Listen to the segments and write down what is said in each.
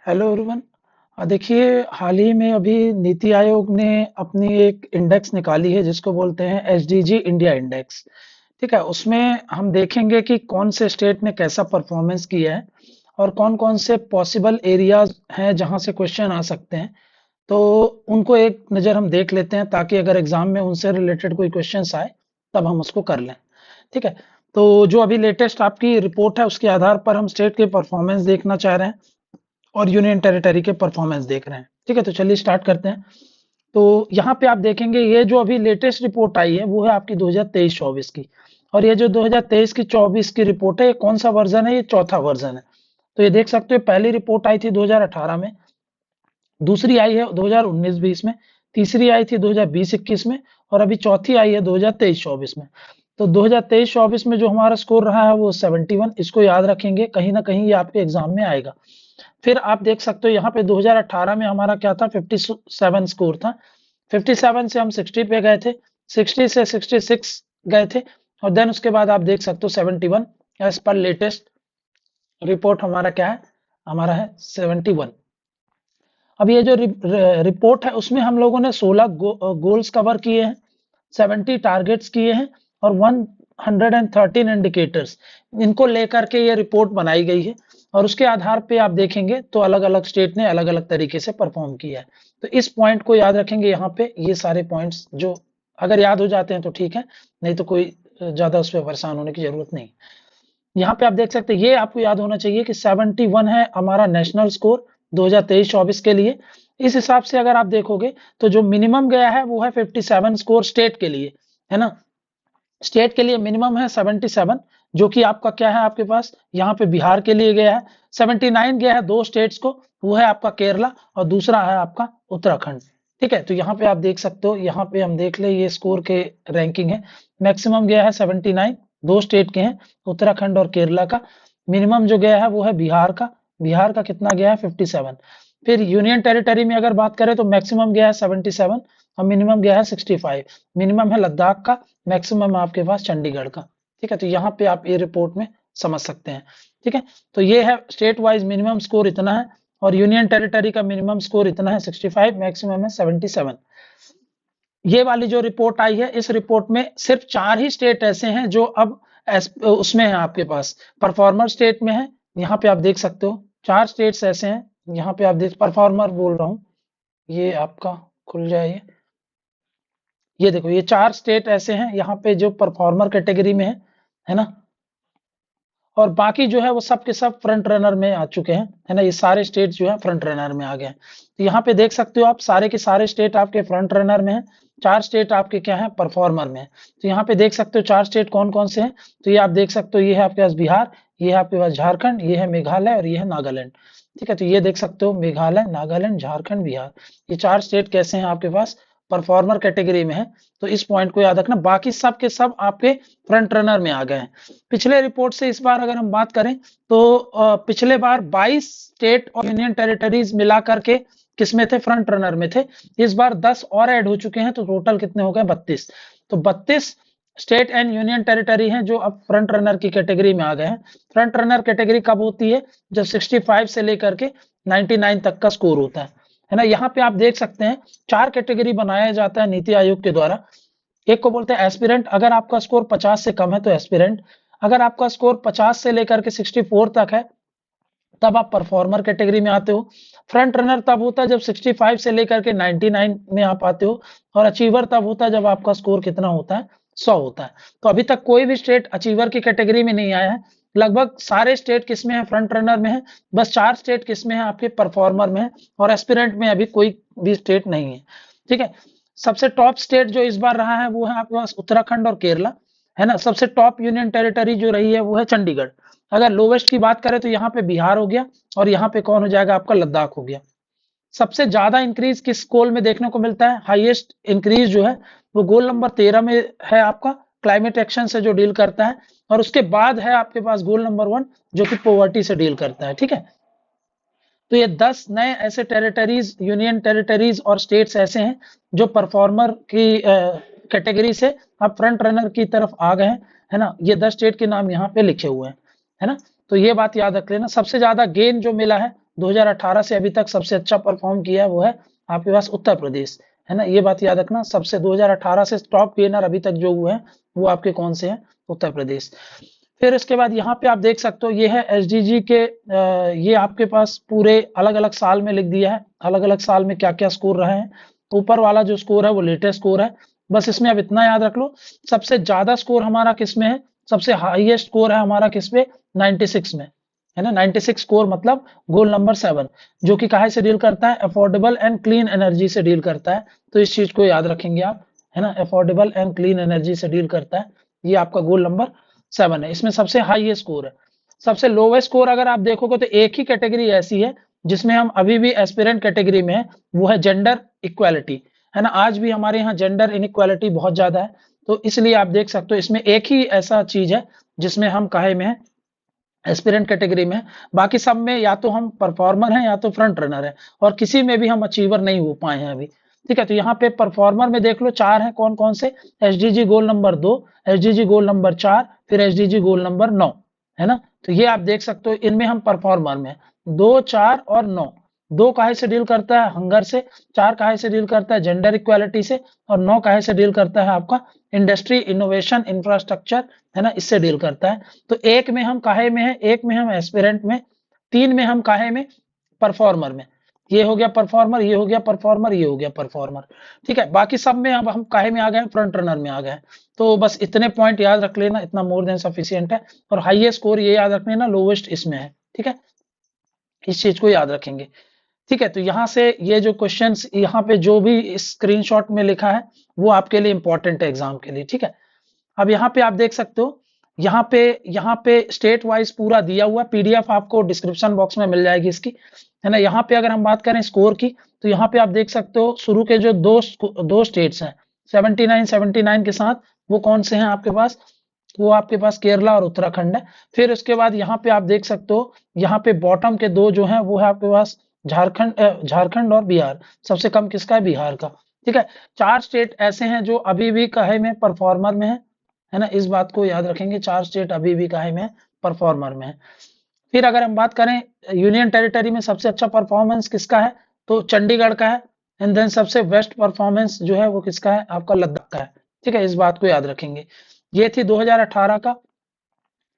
Hello everyone. देखिए, हाल ही में अभी नीति आयोग ने अपनी एक इंडेक्स निकाली है जिसको बोलते हैं एसडीजी इंडिया इंडेक्स। ठीक है, उसमें हम देखेंगे कि कौन से स्टेट ने कैसा परफॉर्मेंस किया है और कौन कौन से पॉसिबल एरियाज हैं जहां से क्वेश्चन आ सकते हैं। तो उनको एक नज़र हम देख लेते हैं ताकि अगर एग्जाम में उनसे रिलेटेड कोई क्वेश्चंस आए तब हम उसको कर लें। ठीक है, तो जो अभी लेटेस्ट आपकी रिपोर्ट है उसके आधार पर हम स्टेट के परफॉर्मेंस देखना चाह रहे हैं और यूनियन टेरिटरी के परफॉर्मेंस देख रहे हैं। ठीक है, तो चलिए स्टार्ट करते हैं। तो यहाँ पे आप देखेंगे ये जो अभी लेटेस्ट रिपोर्ट आई है वो है आपकी 2023-24 की। और ये जो 2023 की 24 की रिपोर्ट है, ये कौन सा वर्जन है? ये चौथा वर्जन है। तो ये देख सकते हो, पहली रिपोर्ट आई थी 2018 में, दूसरी आई है 2019-20 में, तीसरी आई थी 2020-21 में और अभी चौथी आई है 2023-24 में। तो 2023-24 में जो हमारा स्कोर रहा है वो 71। इसको याद रखेंगे, कहीं ना कहीं ये आपके एग्जाम में आएगा। फिर आप देख सकते हो यहाँ पे 2018 में हमारा क्या था, 57 स्कोर था। 57 से हम 60 पे गए थे, 60 से 66 गए थे और देन उसके बाद आप देख सकते हो 71। एज पर लेटेस्ट रिपोर्ट हमारा क्या है, हमारा है 71। अब ये जो रिपोर्ट है उसमें हम लोगों ने 16 गोल्स कवर किए हैं, 70 टारगेट्स किए हैं और 113 इंडिकेटर्स, इनको लेकर के ये रिपोर्ट बनाई गई है। और उसके आधार पे आप देखेंगे तो अलग अलग स्टेट ने अलग अलग तरीके से परफॉर्म किया है। तो इस पॉइंट को याद रखेंगे यहाँ पे, ये सारे पॉइंट्स जो अगर याद हो जाते हैं तो ठीक है, नहीं तो कोई ज्यादा उस पर परेशान होने की जरूरत नहीं। यहाँ पे आप देख सकते हैं, ये आपको याद होना चाहिए कि 71 है हमारा नेशनल स्कोर 2023-24 के लिए। इस हिसाब से अगर आप देखोगे तो जो मिनिमम गया है वो है 57 स्कोर स्टेट के लिए, है ना। स्टेट के लिए मिनिमम है 77, जो कि आपका क्या है आपके पास यहाँ पे बिहार के लिए गया है। 79 गया है दो स्टेट्स को, वो है आपका केरला और दूसरा है आपका उत्तराखंड। ठीक है, तो यहाँ पे आप देख सकते हो, यहाँ पे हम देख ले ये स्कोर के रैंकिंग है। मैक्सिमम गया है 79, दो स्टेट के हैं, उत्तराखंड और केरला का। मिनिमम जो गया है वो है बिहार का, बिहार का कितना गया है 57। फिर यूनियन टेरिटरी में अगर बात करें तो मैक्सिमम गया है 77 और मिनिमम गया है 65। मिनिमम है लद्दाख का, मैक्सिमम आपके पास चंडीगढ़ का। ठीक है, तो यहाँ पे आप ये रिपोर्ट में समझ सकते हैं। ठीक है, तो ये है स्टेट वाइज मिनिमम स्कोर इतना है और यूनियन टेरिटरी का मिनिमम स्कोर इतना है 65, मैक्सिमम है 77। ये वाली जो रिपोर्ट आई है, इस रिपोर्ट में सिर्फ 4 ही स्टेट ऐसे हैं जो अब उसमें है आपके पास परफॉर्मर स्टेट में है। यहाँ पे आप देख सकते हो 4 स्टेट्स ऐसे हैं, यहाँ पे आप देख परफॉर्मर बोल रहा हूँ, ये आपका खुल जाए। ये देखो, ये 4 स्टेट ऐसे हैं यहाँ पे जो परफॉर्मर कैटेगरी में है ना। और बाकी जो है वो सब के सब फ्रंट रनर में आ चुके हैं, है ना। ये सारे स्टेट जो है फ्रंट रनर में आ गए हैं। तो यहाँ पे देख सकते हो आप, सारे के सारे स्टेट आपके फ्रंट रनर में हैं। 4 स्टेट आपके क्या है, परफॉर्मर में है। तो यहाँ पे देख सकते हो 4 स्टेट कौन कौन से हैं। तो ये आप देख सकते हो, ये है आपके पास बिहार, ये है आपके पास झारखंड, ये है मेघालय और ये है नागालैंड। ठीक है, तो ये देख सकते हो मेघालय, नागालैंड, झारखंड, बिहार, ये 4 स्टेट कैसे हैं आपके पास, परफॉर्मर कैटेगरी में है। तो इस पॉइंट को याद रखना, बाकी सब के सब आपके फ्रंट रनर में आ गए हैं। पिछले रिपोर्ट से इस बार अगर हम बात करें तो पिछले बार 22 स्टेट और यूनियन टेरिटरीज मिला करके किसमें थे, फ्रंट रनर में थे। इस बार 10 और ऐड हो चुके हैं, तो टोटल कितने हो गए, 32। तो 32 स्टेट एंड यूनियन टेरिटरी हैं जो अब फ्रंट रनर की कैटेगरी में आ गए हैं। फ्रंट रनर कैटेगरी कब होती है, जब 65 से लेकर के 99 तक का स्कोर होता है ना। यहाँ पे आप देख सकते हैं 4 कैटेगरी बनाया जाता है नीति आयोग के द्वारा। एक को बोलते हैं एस्पिरेंट, अगर आपका स्कोर 50 से कम है तो एस्पिरेंट। अगर आपका स्कोर 50 से लेकर के 64 तक है तब आप परफॉर्मर कैटेगरी में आते हो। फ्रंट रनर तब होता है जब 65 से लेकर के 99 में आप आते हो। और अचीवर तब होता है जब आपका स्कोर कितना होता है, 100 होता है। तो अभी तक कोई भी स्टेट अचीवर की कैटेगरी में नहीं आया है। लगभग सारे स्टेट किसमें है, फ्रंट रनर में है। बस 4 स्टेट किसमें है, आपके परफॉर्मर में है। और एस्पिरेंट में अभी कोई भी स्टेट नहीं है। ठीक है, सबसे टॉप स्टेट जो इस बार रहा है वो है आपके पास उत्तराखंड और केरला, है ना। सबसे टॉप यूनियन टेरिटरी जो रही है वो है चंडीगढ़। अगर लोवेस्ट की बात करें तो यहाँ पे बिहार हो गया और यहाँ पे कौन हो जाएगा, आपका लद्दाख हो गया। सबसे ज्यादा इंक्रीज किस गोल में देखने को मिलता है, हाईएस्ट इंक्रीज जो है वो गोल नंबर 13 में है आपका, क्लाइमेट एक्शन से जो डील करता है। और उसके बाद है आपके पास गोल नंबर 1 जो कि पॉवर्टी से डील करता है। ठीक है, तो ये 10 नए ऐसे टेरिटरीज, यूनियन टेरिटरीज और स्टेट्स ऐसे हैं जो परफॉर्मर की कैटेगरी से अब फ्रंट रनर की तरफ आ गए हैं, है ना। ये 10 स्टेट के नाम यहाँ पे लिखे हुए हैं, है ना। तो ये बात याद रख लेना, सबसे ज्यादा गेन जो मिला है 2018 से अभी तक सबसे अच्छा परफॉर्म किया है वो है आपके पास उत्तर प्रदेश, है ना, ये बात याद रखना। सबसे 2018 से टॉप गेनर अभी तक जो हुए हैं वो आपके कौन से हैं, उत्तर प्रदेश। फिर इसके बाद यहाँ पे आप देख सकते हो ये है एसडीजी के ये आपके पास पूरे अलग अलग साल में लिख दिया है, अलग अलग साल में क्या क्या स्कोर रहे हैं। ऊपर वाला जो स्कोर है वो लेटेस्ट स्कोर है। बस इसमें अब इतना याद रख लो, सबसे ज्यादा स्कोर हमारा किस में है, सबसे हाईएस्ट स्कोर है हमारा किस पे, 96 में, है ना। 96 स्कोर मतलब गोल नंबर 7, जो कि काहे से डील करता है, अफोर्डेबल एंड क्लीन एनर्जी से डील करता है। तो इस चीज को याद रखेंगे आप, है ना, अफोर्डेबल एंड क्लीन एनर्जी से डील करता है, ये आपका गोल नंबर 7 है। इसमें सबसे हाईएस्ट स्कोर है। सबसे लोवेस्ट स्कोर अगर आप देखोगे तो एक ही कैटेगरी ऐसी है जिसमें हम अभी भी एस्पिरेंट कैटेगरी में है, वो है जेंडर इक्वालिटी, है ना। आज भी हमारे यहाँ जेंडर इनइक्वालिटी बहुत ज्यादा है, तो इसलिए आप देख सकते हो इसमें एक ही ऐसा चीज है जिसमें हम काहे में है, एस्पिरेंट कैटेगरी में। बाकी सब में या तो हम परफॉर्मर हैं या तो फ्रंट रनर है, और किसी में भी हम अचीवर नहीं हो पाए हैं अभी। ठीक है, तो यहाँ पे परफॉर्मर में देख लो 4 हैं, कौन कौन से, SDG goal number 2, SDG goal number 4, फिर एसडीजी गोल नंबर 9, है ना। तो ये आप देख सकते हो इनमें हम परफॉर्मर में 2, 4 और 9। 2 काहे से डील करता है, हंगर से, 4 काहे से डील करता है, जेंडर इक्वालिटी से, और 9 काहे से डील करता है आपका इंडस्ट्री इनोवेशन इंफ्रास्ट्रक्चर, है ना, इससे डील करता है। तो एक में हम काहे में है, एक में हम एस्पिरेंट में, 3 में हम काहे में, परफॉर्मर में। ये हो गया परफॉर्मर, ये हो गया परफॉर्मर, ये हो गया परफॉर्मर। ठीक है, बाकी सब में अब हम काहे में आ गए, फ्रंट रनर में आ गए। तो बस इतने पॉइंट याद रख लेना, इतना मोर देन सफिशियंट है। और हाईएस्ट स्कोर ये याद रख लेना, लोवेस्ट इसमें है। ठीक है, इस चीज को याद रखेंगे। ठीक है, तो यहाँ से ये जो क्वेश्चंस यहाँ पे जो भी स्क्रीनशॉट में लिखा है वो आपके लिए इंपॉर्टेंट है एग्जाम के लिए। ठीक है, अब यहाँ पे आप देख सकते हो, यहाँ पे स्टेट वाइज पूरा दिया हुआ, पीडीएफ आपको डिस्क्रिप्शन बॉक्स में मिल जाएगी इसकी, है ना। यहाँ पे अगर हम बात करें स्कोर की, तो यहाँ पे आप देख सकते हो शुरू के जो दो स्टेट्स हैं 79 के साथ, वो कौन से हैं आपके पास, वो आपके पास केरला और उत्तराखंड है। फिर उसके बाद यहाँ पे आप देख सकते हो, यहाँ पे बॉटम के 2 जो हैं वो है आपके पास झारखंड और बिहार। सबसे कम किसका है, बिहार का। ठीक है, 4 स्टेट ऐसे हैं जो अभी भी काहे में, परफॉर्मर में है ना। इस बात को याद रखेंगे, 4 स्टेट अभी भी काहे में, परफॉर्मर में है। फिर अगर हम बात करें यूनियन टेरिटरी में सबसे अच्छा परफॉर्मेंस किसका है, तो चंडीगढ़ का है। एंड देन सबसे बेस्ट परफॉर्मेंस जो है वो किसका है, आपका लद्दाख का है। ठीक है, इस बात को याद रखेंगे। ये थी 2018 का।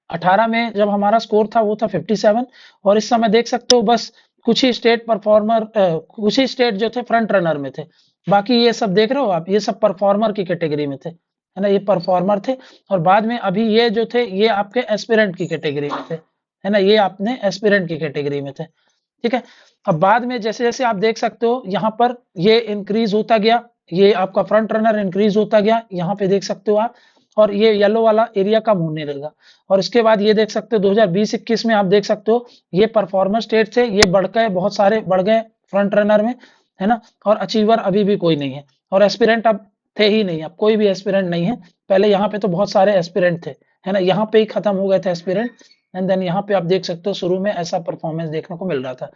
18 में जब हमारा स्कोर था वो था 57, और इस समय देख सकते हो बस कुछ ही स्टेट कुछ ही स्टेट जो थे फ्रंट रनर में थे। बाकी ये सब देख रहे हो आप, ये सब परफॉर्मर की कैटेगरी में थे, है ना, ये परफॉर्मर थे। और बाद में अभी ये जो थे ये आपके एस्पिरेंट की कैटेगरी में थे, है ना, ये आपने एस्पिरेंट की कैटेगरी में थे। ठीक है, अब बाद में जैसे जैसे आप देख सकते हो यहाँ पर ये इंक्रीज होता गया, ये आपका फ्रंट रनर इंक्रीज होता गया, यहाँ पे देख सकते हो आप, और ये येलो वाला एरिया कम होने लगा। और इसके बाद ये देख सकते हो 2020-21 में आप देख सकते हो ये परफॉर्मर स्टेट थे, ये बढ़ गए, बहुत सारे बढ़ गए फ्रंट रनर में, है ना। और अचीवर अभी भी कोई नहीं है, और एस्पिरेंट अब थे ही नहीं, अब कोई भी एस्पिरेंट नहीं है। पहले यहाँ पे तो बहुत सारे एस्पिरेंट थे, है ना, यहाँ पे ही खत्म हो गए थे एस्पिरेंट। एंड देन यहाँ पे आप देख सकते हो शुरू में ऐसा परफॉर्मेंस देखने को मिल रहा था।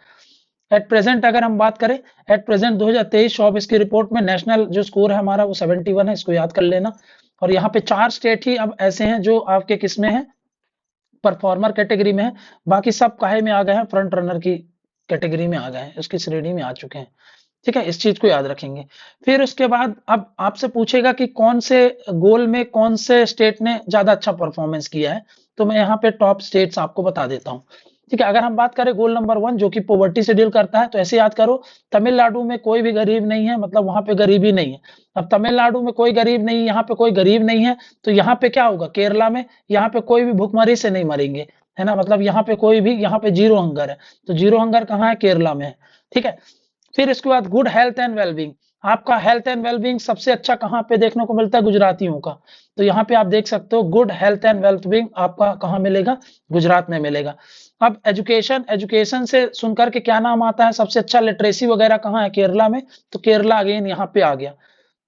एट प्रेजेंट अगर हम बात करें, एट प्रेजेंट 2023 शॉप इसकी रिपोर्ट में नेशनल जो स्कोर है हमारा वो 71 है, इसको याद कर लेना। और यहाँ पे 4 स्टेट ही अब ऐसे हैं जो आपके किसमें है, परफॉर्मर कैटेगरी में है। बाकी सब काहे में आ गए हैं, फ्रंट रनर की कैटेगरी में आ गए हैं, उसकी श्रेणी में आ चुके हैं। ठीक है, इस चीज को याद रखेंगे। फिर उसके बाद अब आपसे पूछेगा कि कौन से गोल में कौन से स्टेट ने ज्यादा अच्छा परफॉर्मेंस किया है, तो मैं यहाँ पे टॉप स्टेट्स आपको बता देता हूँ। ठीक है, अगर हम बात करें गोल नंबर 1 जो कि पॉवर्टी से डील करता है, तो ऐसे याद करो, तमिलनाडु में कोई भी गरीब नहीं है, मतलब वहां पे गरीबी नहीं है। अब तमिलनाडु में कोई गरीब नहीं, यहाँ पे कोई गरीब नहीं है, तो यहाँ पे क्या होगा, केरला में यहाँ पे कोई भी भुखमरी से नहीं मरेंगे, है ना, मतलब यहाँ पे कोई भी, यहाँ पे जीरो हंगर है। तो जीरो हंगर कहाँ है, केरला में है। ठीक है, फिर इसके बाद गुड हेल्थ एंड वेलबींग, आपका हेल्थ एंड वेलबींग सबसे अच्छा कहाँ पे देखने को मिलता है, गुजरातियों का। तो यहाँ पे आप देख सकते हो गुड हेल्थ एंड वेलबींग आपका कहाँ मिलेगा, गुजरात में मिलेगा। अब एजुकेशन, एजुकेशन से सुनकर के क्या नाम आता है, सबसे अच्छा लिटरेसी वगैरह कहाँ है, केरला में। तो केरला अगेन यहाँ पे आ गया।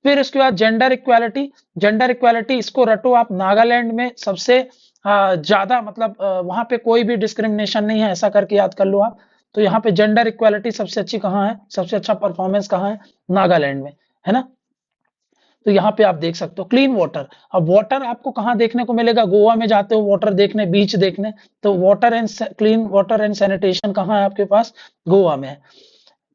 फिर इसके बाद जेंडर इक्वालिटी, जेंडर इक्वालिटी इसको रटो आप, नागालैंड में सबसे ज्यादा, मतलब वहां पे कोई भी डिस्क्रिमिनेशन नहीं है, ऐसा करके याद कर लो आप। तो यहाँ पे जेंडर इक्वालिटी सबसे अच्छी कहाँ है, सबसे अच्छा परफॉर्मेंस कहाँ है, नागालैंड में, है ना। तो यहाँ पे आप देख सकते हो क्लीन वाटर। अब वाटर आपको कहाँ देखने को मिलेगा? गोवा में जाते हो वाटर देखने, बीच देखने, तो water and clean water and sanitation कहाँ है आपके पास? गोवा में है।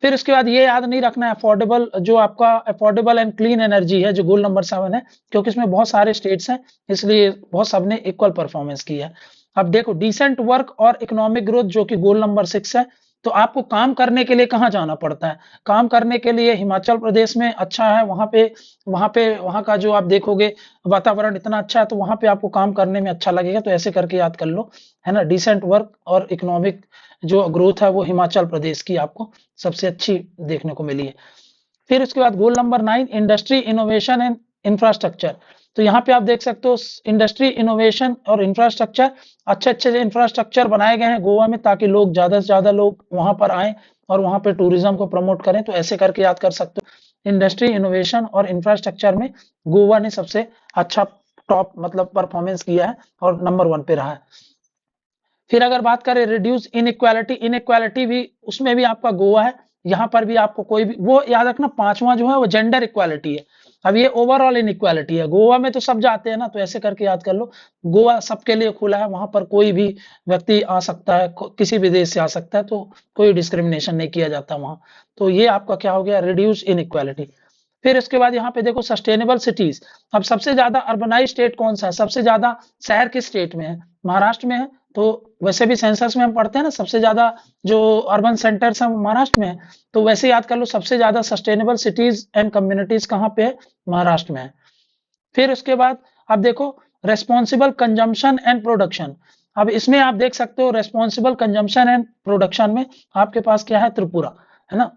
फिर उसके बाद ये याद नहीं रखना है अफोर्डेबल, जो आपका अफोर्डेबल एंड क्लीन एनर्जी है, जो गोल नंबर 7 है, क्योंकि इसमें बहुत सारे स्टेट्स हैं, इसलिए बहुत सबने इक्वल परफॉर्मेंस की है। अब देखो डिसेंट वर्क और इकोनॉमिक ग्रोथ, जो कि गोल नंबर 6 है। तो आपको काम करने के लिए कहाँ जाना पड़ता है? काम करने के लिए हिमाचल प्रदेश में अच्छा है, वहां का जो आप देखोगे वातावरण इतना अच्छा है, तो वहां पे आपको काम करने में अच्छा लगेगा। तो ऐसे करके याद कर लो, है ना। डिसेंट वर्क और इकोनॉमिक जो ग्रोथ है वो हिमाचल प्रदेश की आपको सबसे अच्छी देखने को मिली है। फिर उसके बाद goal number 9, industry innovation and infrastructure. तो यहाँ पे आप देख सकते हो इंडस्ट्री इनोवेशन और इंफ्रास्ट्रक्चर, अच्छे अच्छे इंफ्रास्ट्रक्चर बनाए गए हैं गोवा में, ताकि लोग ज्यादा से ज्यादा लोग वहां पर आए और वहां पे टूरिज्म को प्रमोट करें। तो ऐसे करके याद कर सकते हो, इंडस्ट्री इनोवेशन और इंफ्रास्ट्रक्चर में गोवा ने सबसे अच्छा टॉप मतलब परफॉर्मेंस किया है और नंबर 1 पे रहा है। फिर अगर बात करें रिड्यूस इनइक्वालिटी, इनइक्वालिटी भी उसमें भी आपका गोवा है। यहाँ पर भी आपको कोई भी, वो याद रखना, पांचवा जो है वो जेंडर इक्वालिटी है। अब ये ओवरऑल इनइक्वालिटी है, गोवा में तो सब जाते हैं ना, तो ऐसे करके याद कर लो, गोवा सबके लिए खुला है, वहां पर कोई भी व्यक्ति आ सकता है, किसी भी देश से आ सकता है, तो कोई डिस्क्रिमिनेशन नहीं किया जाता वहां। तो ये आपका क्या हो गया? Reduce inequality. फिर इसके बाद यहाँ पे देखो सस्टेनेबल सिटीज। अब सबसे ज्यादा अर्बनाइज स्टेट कौन सा है? सबसे ज्यादा शहर किस स्टेट में है? महाराष्ट्र में है। तो वैसे भी सेंसस में हम पढ़ते हैं ना, सबसे ज्यादा जो अर्बन सेंटर्स हैं वो महाराष्ट्र में है। तो वैसे याद कर लो, सबसे ज्यादा सस्टेनेबल सिटीज एंड कम्युनिटीज कहाँ पे है? महाराष्ट्र में है। फिर उसके बाद अब देखो रेस्पॉन्सिबल कंजम्पशन एंड प्रोडक्शन। अब इसमें आप देख सकते हो रेस्पॉन्सिबल कंजम्पशन एंड प्रोडक्शन में आपके पास क्या है? त्रिपुरा, है ना।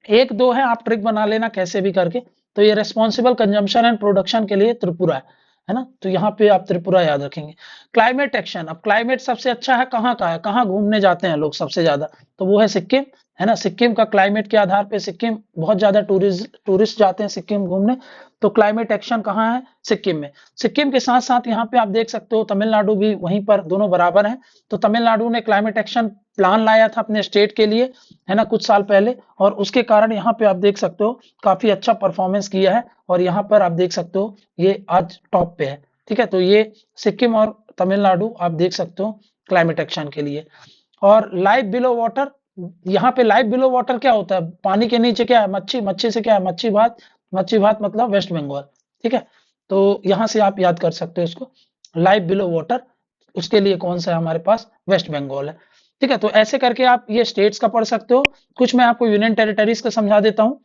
एक दो है, आप ट्रिक बना लेना कैसे भी करके। तो ये रेस्पॉन्सिबल कंजम्पशन एंड प्रोडक्शन के लिए त्रिपुरा है ना। तो यहाँ पे आप त्रिपुरा याद रखेंगे। क्लाइमेट एक्शन, अब क्लाइमेट सबसे अच्छा है कहाँ का है? कहाँ घूमने जाते हैं लोग सबसे ज्यादा? तो वो है सिक्किम, है ना। सिक्किम का क्लाइमेट के आधार पे सिक्किम बहुत ज्यादा टूरिस्ट जाते हैं सिक्किम घूमने। तो क्लाइमेट एक्शन कहाँ है? सिक्किम में। सिक्किम के साथ साथ यहाँ पे आप देख सकते हो तमिलनाडु भी वहीं पर, दोनों बराबर हैं। तो तमिलनाडु ने क्लाइमेट एक्शन प्लान लाया था अपने स्टेट के लिए, है ना, कुछ साल पहले, और उसके कारण यहाँ पे आप देख सकते हो काफी अच्छा परफॉर्मेंस किया है, और यहाँ पर आप देख सकते हो ये आज टॉप पे है। ठीक है, तो ये सिक्किम और तमिलनाडु आप देख सकते हो क्लाइमेट एक्शन के लिए। और लाइफ बिलो वाटर, यहाँ पे लाइफ बिलो वाटर क्या होता है? पानी के नीचे क्या है? मच्छी, मच्छी से क्या है? मच्छी भात, मच्छी भात मतलब वेस्ट बंगाल। ठीक है, तो यहाँ से आप याद कर सकते हो इसको, लाइफ बिलो वाटर, उसके लिए कौन सा है हमारे पास? वेस्ट बंगाल है। ठीक है, तो ऐसे करके आप ये स्टेट्स का पढ़ सकते हो। कुछ मैं आपको यूनियन टेरिटरीज का समझा देता हूँ।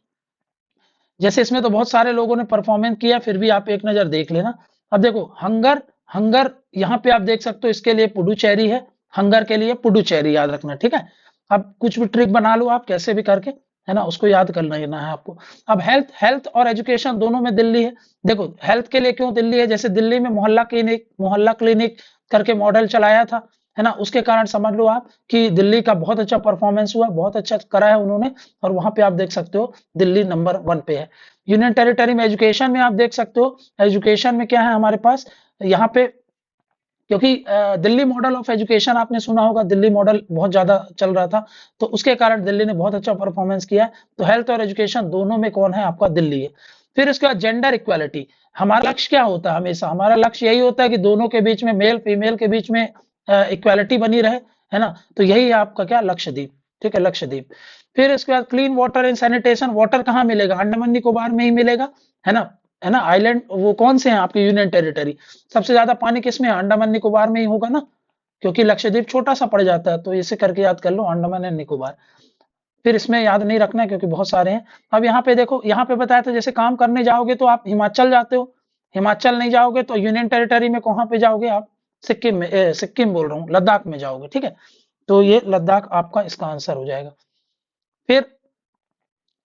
जैसे इसमें तो बहुत सारे लोगों ने परफॉर्मेंस किया, फिर भी आप एक नजर देख लेना। अब देखो हंगर, हंगर यहाँ पे आप देख सकते हो, इसके लिए पुडुचेरी है, हंगर के लिए पुडुचेरी याद रखना। ठीक है, अब कुछ भी ट्रिक बना लो आप कैसे भी करके, है ना, उसको याद कर लेना है आपको। अब हेल्थ, हेल्थ और एजुकेशन दोनों में दिल्ली है। देखो हेल्थ के लिए क्यों दिल्ली है? जैसे दिल्ली में मोहल्ला क्लिनिक करके मॉडल चलाया था, है ना, उसके कारण समझ लो आप कि दिल्ली का बहुत अच्छा परफॉर्मेंस हुआ, बहुत अच्छा करा है उन्होंने, और वहां पे आप देख सकते हो दिल्ली नंबर 1 पे है। यूनियन टेरिटरी में एजुकेशन में आप देख सकते हो, एजुकेशन में क्या है हमारे पास यहाँ पे, क्योंकि दिल्ली मॉडल ऑफ एजुकेशन आपने सुना होगा, दिल्ली मॉडल बहुत ज्यादा चल रहा था, तो उसके कारण दिल्ली ने बहुत अच्छा परफॉर्मेंस किया है। तो हेल्थ और एजुकेशन दोनों में कौन है? आपका दिल्ली है। फिर उसके बाद जेंडर इक्वालिटी, हमारा लक्ष्य क्या होता है? हमेशा हमारा लक्ष्य यही होता है कि दोनों के बीच में, मेल फीमेल के बीच में इक्वालिटी बनी रहे, है ना। तो यही है आपका क्या? लक्षद्वीप। ठीक है, लक्षद्वीप। फिर इसके बाद clean water and sanitation, water कहाँ मिलेगा? अंडमान निकोबार में ही मिलेगा, है ना, है ना। आइलैंड वो कौन से हैं आपके यूनियन टेरिटरी? सबसे ज्यादा पानी किसमें है? अंडमान निकोबार में ही होगा ना, क्योंकि लक्षद्वीप छोटा सा पड़ जाता है। तो इसे करके याद कर लो, अंडमान एंड निकोबार। फिर इसमें याद नहीं रखना है क्योंकि बहुत सारे हैं। अब यहाँ पे देखो, यहाँ पे बताया था जैसे काम करने जाओगे तो आप हिमाचल जाते हो, हिमाचल नहीं जाओगे तो यूनियन टेरिटरी में कहाँ पे जाओगे आप? सिक्किम में, सिक्किम बोल रहा हूँ, लद्दाख में जाओगे। ठीक है, तो ये लद्दाख आपका इसका आंसर हो जाएगा। फिर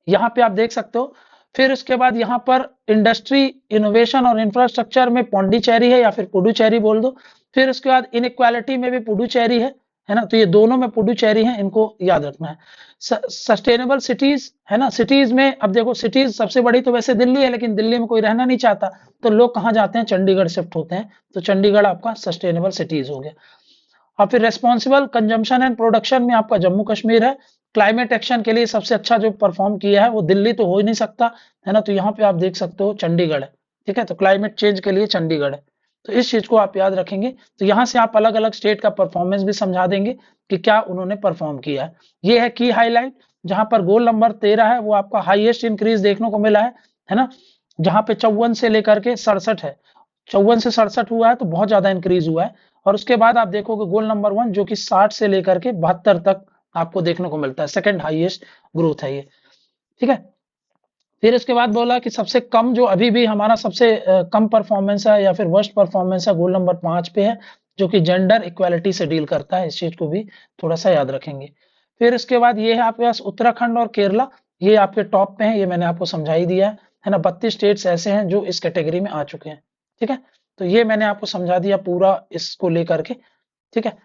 यहाँ पे आप देख सकते हो, फिर उसके बाद यहाँ पर इंडस्ट्री इनोवेशन और इंफ्रास्ट्रक्चर में पौंडीचेरी है, या फिर पुडुचेरी बोल दो। फिर उसके बाद इनइक्वालिटी में भी पुडुचेरी है ना। तो ये दोनों में पुडुचेरी है, इनको याद रखना है। सस्टेनेबल सिटीज, है ना, सिटीज में अब देखो, सिटीज सबसे बड़ी तो वैसे दिल्ली है, लेकिन दिल्ली में कोई रहना नहीं चाहता, तो लोग कहाँ जाते हैं? चंडीगढ़ शिफ्ट होते हैं। तो चंडीगढ़ आपका सस्टेनेबल सिटीज हो गया। और फिर रेस्पॉन्सिबल कंजम्पशन एंड प्रोडक्शन में आपका जम्मू कश्मीर है। क्लाइमेट एक्शन के लिए सबसे अच्छा जो परफॉर्म किया है वो दिल्ली तो हो ही नहीं सकता, है ना, तो यहाँ पे आप देख सकते हो चंडीगढ़ है, ठीक है, तो क्लाइमेट चेंज के लिए चंडीगढ़ है। तो इस चीज को आप याद रखेंगे। तो यहाँ से आप अलग अलग स्टेट का परफॉर्मेंस भी समझा देंगे कि क्या उन्होंने परफॉर्म किया है। ये है की हाईलाइट। जहां पर गोल नंबर 13 है वो आपका हाईएस्ट इंक्रीज देखने को मिला है ना, जहां पे 54 से लेकर के 67 है, 54 से 67 हुआ है तो बहुत ज्यादा इंक्रीज हुआ है। और उसके बाद आप देखोगे गोल नंबर 1 जो कि 60 से लेकर के 72 तक आपको देखने को मिलता है, सेकंड हाईएस्ट ग्रोथ है ये, ठीक है। फिर इसके बाद बोला कि सबसे कम जो अभी भी हमारा सबसे कम परफॉर्मेंस है या फिर वर्स्ट परफॉर्मेंस है, गोल नंबर 5 पे है, जो कि जेंडर इक्वालिटी से डील करता है। इस चीज को भी थोड़ा सा याद रखेंगे। फिर इसके बाद ये है आपके पास उत्तराखंड और केरला, ये आपके टॉप पे हैं, ये मैंने आपको समझा ही दिया है ना। 32 स्टेट्स ऐसे हैं जो इस कैटेगरी में आ चुके हैं, ठीक है। तो ये मैंने आपको समझा दिया पूरा इसको लेकर के, ठीक है।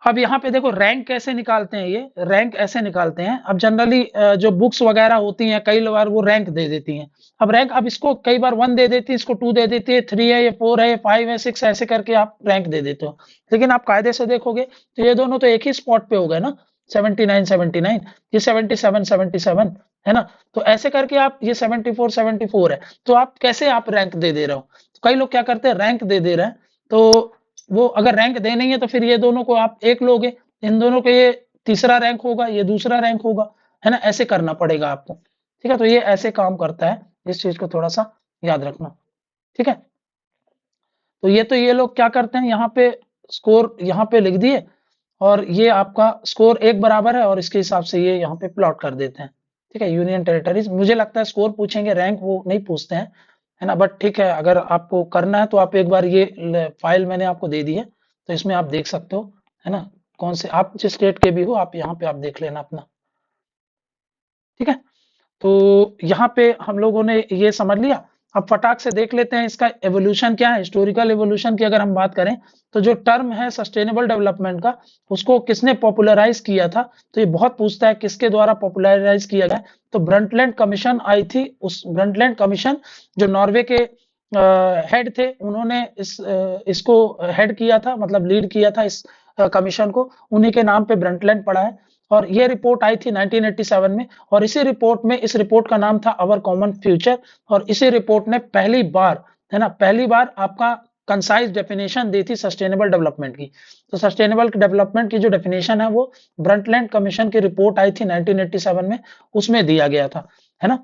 अब यहाँ पे देखो रैंक कैसे निकालते हैं, ये रैंक ऐसे निकालते हैं। अब जनरली जो बुक्स वगैरह होती हैं कई बार वो रैंक दे देती हैं। अब रैंक, अब इसको कई बार 1 दे देती है, इसको 2 दे देती है, 3 है, ये 4 है, ये 5 है, 6 ऐसे करके आप रैंक दे देते हो। लेकिन आप कायदे से देखोगे तो ये दोनों तो एक ही स्पॉट पे हो गए ना, 79 79, ये 77 77, है ना। तो ऐसे करके आप, ये 74 74 है, तो आप कैसे आप रैंक दे दे रहे हो। तो कई लोग क्या करते हैं, रैंक दे दे रहे हैं, तो वो अगर रैंक दे नहीं है तो फिर ये दोनों को आप एक लोगे, इन दोनों के ये तीसरा रैंक होगा, ये दूसरा रैंक होगा, है ना, ऐसे करना पड़ेगा आपको, ठीक है। तो ये ऐसे काम करता है, इस चीज को थोड़ा सा याद रखना, ठीक है। तो ये लोग क्या करते हैं, यहाँ पे स्कोर यहाँ पे लिख दिए, और ये आपका स्कोर एक बराबर है, और इसके हिसाब से ये यहाँ पे प्लॉट कर देते हैं, ठीक है। यूनियन टेरिटरीज, मुझे लगता है स्कोर पूछेंगे, रैंक वो नहीं पूछते हैं, है ना। बट ठीक है, अगर आपको करना है तो आप एक बार ये फाइल मैंने आपको दे दी है, तो इसमें आप देख सकते हो, है ना, कौन से आप जिस स्टेट के भी हो, आप यहाँ पे आप देख लेना अपना, ठीक है। तो यहाँ पे हम लोगों ने ये समझ लिया। अब फटाक से देख लेते हैं इसका एवोल्यूशन क्या है। हिस्टोरिकल एवोल्यूशन की अगर हम बात करें, तो जो टर्म है सस्टेनेबल डेवलपमेंट का, उसको किसने पॉपुलराइज किया था, तो ये बहुत पूछता है किसके द्वारा पॉपुलराइज किया गया। तो ब्रंटलैंड कमीशन आई थी, उस ब्रंटलैंड कमीशन जो नॉर्वे के हेड थे, उन्होंने इसको हेड किया था, मतलब लीड किया था इस कमीशन को, उन्हीं के नाम पे ब्रंटलैंड पड़ा है। और ये रिपोर्ट आई थी 1987 में, और इसी रिपोर्ट में, इस रिपोर्ट का नाम था अवर कॉमन फ्यूचर। और इसी रिपोर्ट ने पहली बार, है ना, पहली बार आपका कंसाइज डेफिनेशन दी थी सस्टेनेबल डेवलपमेंट की। तो सस्टेनेबल डेवलपमेंट की जो डेफिनेशन है वो ब्रंटलैंड कमीशन की रिपोर्ट आई थी 1987 में, उसमें दिया गया था, है ना।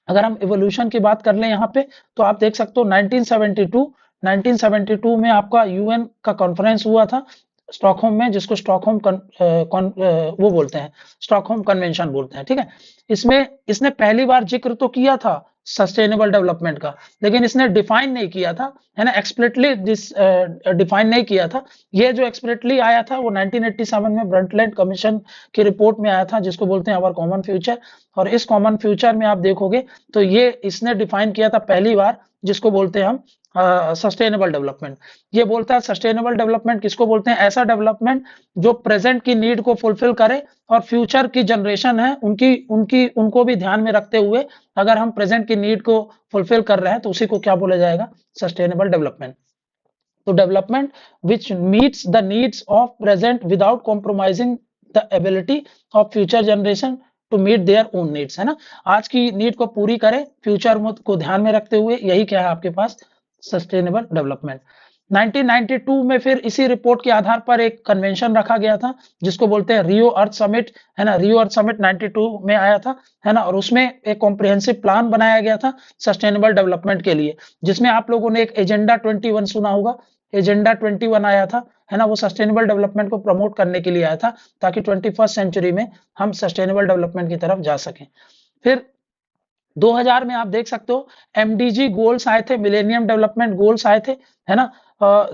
अगर हम इवोल्यूशन की बात कर लें यहाँ पे, तो आप देख सकते हो 1972 में आपका यूएन का कॉन्फ्रेंस हुआ था स्टॉकहोम में, जिसको स्टॉकहोम वो बोलते हैं, स्टॉकहोम कन्वेंशन बोलते हैं, ठीक है। इसमें इसने पहली बार जिक्र तो किया था सस्टेनेबल डेवलपमेंट का, लेकिन इसने डिफाइन नहीं किया था, है ना, एक्सप्लिटली डिफाइन नहीं किया था। ये जो एक्सप्लिटली आया था वो 1987 में ब्रंटलैंड कमीशन की रिपोर्ट में आया था, जिसको बोलते हैं आवर कॉमन फ्यूचर। और इस कॉमन फ्यूचर में आप देखोगे तो ये इसने डिफाइन किया था पहली बार, जिसको बोलते हैं हम सस्टेनेबल डेवलपमेंट। ये बोलता है सस्टेनेबल डेवलपमेंट किसको बोलते हैं, ऐसा डेवलपमेंट जो प्रेजेंट की नीड को फुलफिल करे, और फ्यूचर की जनरेशन है उनकी उनकी उनको भी ध्यान में रखते हुए अगर हम प्रेजेंट की नीड को फुलफिल कर रहे हैं तो उसी को क्या बोला जाएगा, सस्टेनेबल डेवलपमेंट। तो development which meets the needs of present without compromising the ability of future generation to meet their own needs, है ना। आज की नीड को पूरी करे फ्यूचर को ध्यान में रखते हुए, यही क्या है आपके पास, सस्टेनेबल डेवलपमेंट। 1992 में फिर इसी रिपोर्ट के आधार पर एक कन्वेंशन रखा गया था, जिसको बोलते हैं रियो अर्थ समिट, है ना। रियो अर्थ समिट 92 में आया था, है ना, और उसमें एक कॉम्प्रिहेंसिव प्लान बनाया गया था सस्टेनेबल डेवलपमेंट के लिए, जिसमें आप लोगों ने एक एजेंडा 21 सुना होगा। एजेंडा 21 आया था, है ना, वो सस्टेनेबल डेवलपमेंट को प्रमोट करने के लिए आया था, ताकि 21st सेंचुरी में हम सस्टेनेबल डेवलपमेंट की तरफ जा सकें। फिर 2000 में आप देख सकते हो एमडीजी गोल्स आए थे, मिलेनियम डेवलपमेंट गोल्स आए थे, है ना,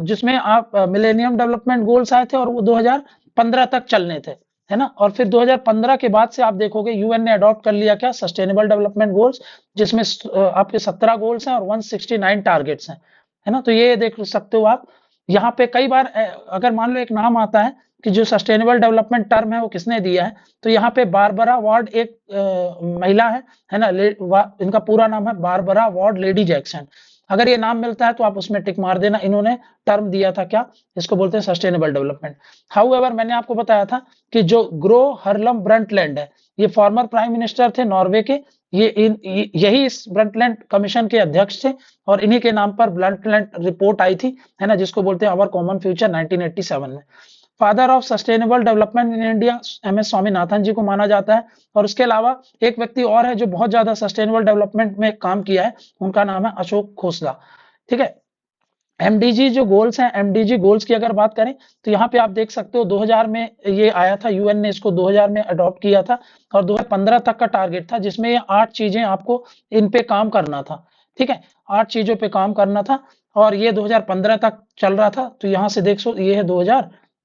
जिसमें आप मिलेनियम डेवलपमेंट गोल्स आए थे और वो 2015 तक चलने थे, है ना। और फिर 2015 के बाद से आप देखोगे यूएन ने अडॉप्ट कर लिया क्या, सस्टेनेबल डेवलपमेंट गोल्स, जिसमें आपके 17 गोल्स हैं और 169 टारगेट्स हैं, है ना। तो ये देख सकते हो आप, यहाँ पे कई बार अगर मान लो एक नाम आता है कि जो सस्टेनेबल डेवलपमेंट टर्म है वो किसने दिया है, तो यहाँ पे बारबरा वार्ड एक महिला है ना, इनका पूरा नाम है बारबरा वार्ड लेडी जैक्सन, अगर ये नाम मिलता है तो आप उसमें टिक मार देना। इन्होंने टर्म दिया था क्या, इसको बोलते हैं सस्टेनेबल डेवलपमेंट। हाउएवर मैंने आपको बताया था कि जो ग्रो हरलम ब्रंटलैंड है, ये फॉर्मर प्राइम मिनिस्टर थे नॉर्वे के, यही इस ब्रंटलैंड कमीशन के अध्यक्ष थे, और इन्हीं के नाम पर ब्रंटलैंड रिपोर्ट आई थी, है ना, जिसको बोलते हैं अवर कॉमन फ्यूचर 1987 में। Father of sustainable development in India M S Swaminathan ji को माना जाता है। और उसके अलावा एक व्यक्ति और है जो बहुत ज्यादा सस्टेनेबल डेवलपमेंट में काम किया है, उनका नाम है अशोक खोसला। ठीक है। एमडीजी जो गोल्स हैं, एमडीजी गोल्स की अगर बात करें तो यहाँ पे आप देख सकते हो 2000 में ये आया था, यूएन ने इसको 2000 में अडॉप्ट किया था, और 2015 तक का टारगेट था, जिसमें ये 8 चीजें आपको इन पे काम करना था। ठीक है, 8 चीजों पे काम करना था, और ये 2015 तक चल रहा था। तो यहाँ से देख सो, ये है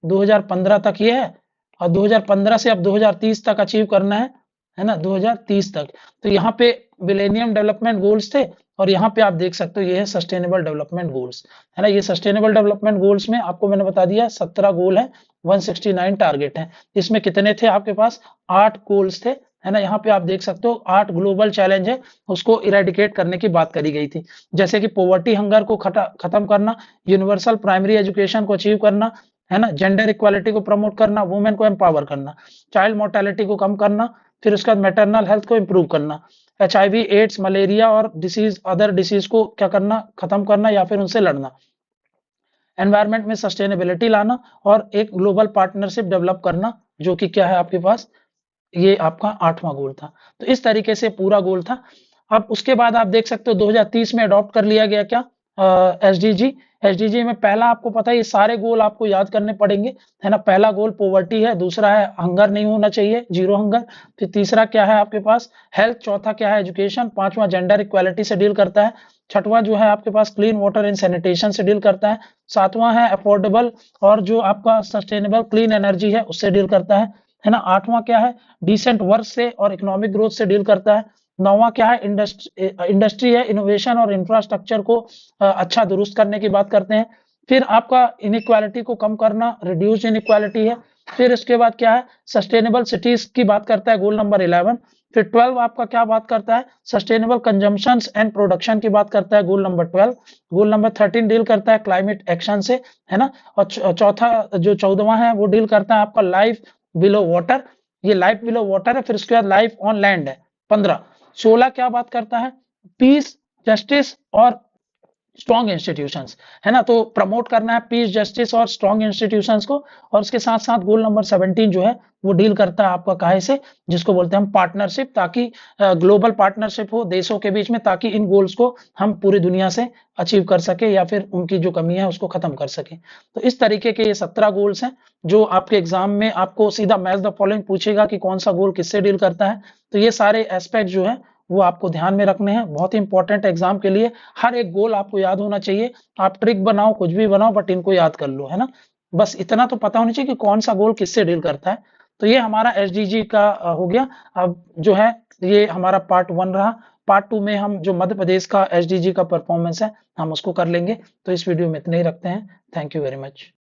2015 तक ये है, और 2015 से अब 2030 तक अचीव करना है ना, 2030 तक। तो यहाँ पे मिलेनियम डेवलपमेंट गोल्स थे, और यहाँ पे आप देख सकते हो ये है सस्टेनेबल डेवलपमेंट गोल्स, है ना। ये सस्टेनेबल डेवलपमेंट गोल्स में आपको मैंने बता दिया 17 गोल है, 169 टारगेट है। इसमें कितने थे आपके पास, 8 गोल्स थे, है ना। यहाँ पे आप देख सकते हो 8 ग्लोबल चैलेंज है, उसको इरेडिकेट करने की बात करी गई थी, जैसे कि पॉवर्टी हंगर को खत्म करना, यूनिवर्सल प्राइमरी एजुकेशन को अचीव करना, है ना, जेंडर इक्वालिटी को प्रमोट करना, वुमेन को एम्पावर करना, चाइल्ड मोर्टेलिटी को कम करना, फिर उसके बाद मैटरनल हेल्थ को इंप्रूव करना, एचआईवी एड्स मलेरिया और डिसीज अदर डिसीज को क्या करना, खत्म करना या फिर उनसे लड़ना, एनवायरनमेंट में सस्टेनेबिलिटी लाना, और एक ग्लोबल पार्टनरशिप डेवलप करना, जो कि क्या है आपके पास, ये आपका 8वां गोल था। तो इस तरीके से पूरा गोल था। अब उसके बाद आप देख सकते हो 2030 में अडॉप्ट कर लिया गया क्या, एसडीजी। एसडीजी में पहला आपको पता है, ये सारे गोल आपको याद करने पड़ेंगे, है ना। पहला गोल पॉवर्टी है, दूसरा है हंगर नहीं होना चाहिए, जीरो हंगर, फिर तीसरा क्या है आपके पास, हेल्थ, चौथा क्या है एजुकेशन, पांचवा जेंडर इक्वालिटी से डील करता है, छठवां जो है आपके पास क्लीन वाटर एंड सैनिटेशन से डील करता है, सातवां है अफोर्डेबल और जो आपका सस्टेनेबल क्लीन एनर्जी है उससे डील करता है ना। आठवां क्या है, डिसेंट वर्क से और इकोनॉमिक ग्रोथ से डील करता है। नौवां क्या है, इंडस्ट्री है, इनोवेशन और इंफ्रास्ट्रक्चर को अच्छा दुरुस्त करने की बात करते हैं। फिर आपका इनइक्वालिटी को कम करना, रिड्यूस इनइक्वालिटी है। फिर इसके बाद क्या है, सस्टेनेबल सिटीज की बात करता है, गोल नंबर 11। फिर 12 आपका क्या बात करता है, सस्टेनेबल कंजम्पशन एंड प्रोडक्शन की बात करता है, goal number 12। Goal number 13 deal करता है क्लाइमेट एक्शन से, है ना। और चौथा जो 14वां है वो डील करता है आपका लाइफ बिलो वाटर, ये लाइफ बिलो वाटर है। फिर उसके बाद लाइफ ऑन लैंड है 15। 16 क्या बात करता है, पीस, जस्टिस और स्ट्रॉन्ग इंस्टीट्यूशंस, है ना। तो प्रमोट करना है पीस, जस्टिस और स्ट्रॉन्ग इंस्टीट्यूशंस को। और उसके साथ साथ गोल नंबर 17 जो है वो डील करता है आपका काहे से, जिसको बोलते हैं हम पार्टनरशिप, ताकि ग्लोबल पार्टनरशिप हो देशों के बीच में, ताकि इन गोल्स को हम पूरी दुनिया से अचीव कर सके या फिर उनकी जो कमी है उसको खत्म कर सके। तो इस तरीके के ये 17 गोल्स हैं जो आपके एग्जाम में आपको सीधा मैच द फॉलोइंग पूछेगा कि कौन सा गोल किससे डील करता है। तो ये सारे एस्पेक्ट जो है वो आपको ध्यान में रखने हैं, बहुत ही इंपॉर्टेंट एग्जाम के लिए। हर एक गोल आपको याद होना चाहिए, आप ट्रिक बनाओ कुछ भी बनाओ बट इनको याद कर लो, है ना। बस इतना तो पता होना चाहिए कि कौन सा गोल किससे डील करता है। तो ये हमारा एसडीजी का हो गया। अब जो है ये हमारा पार्ट 1 रहा। पार्ट 2 में हम जो मध्य प्रदेश का एसडीजी का परफॉर्मेंस है हम उसको कर लेंगे। तो इस वीडियो में इतना ही रखते हैं। Thank you very much.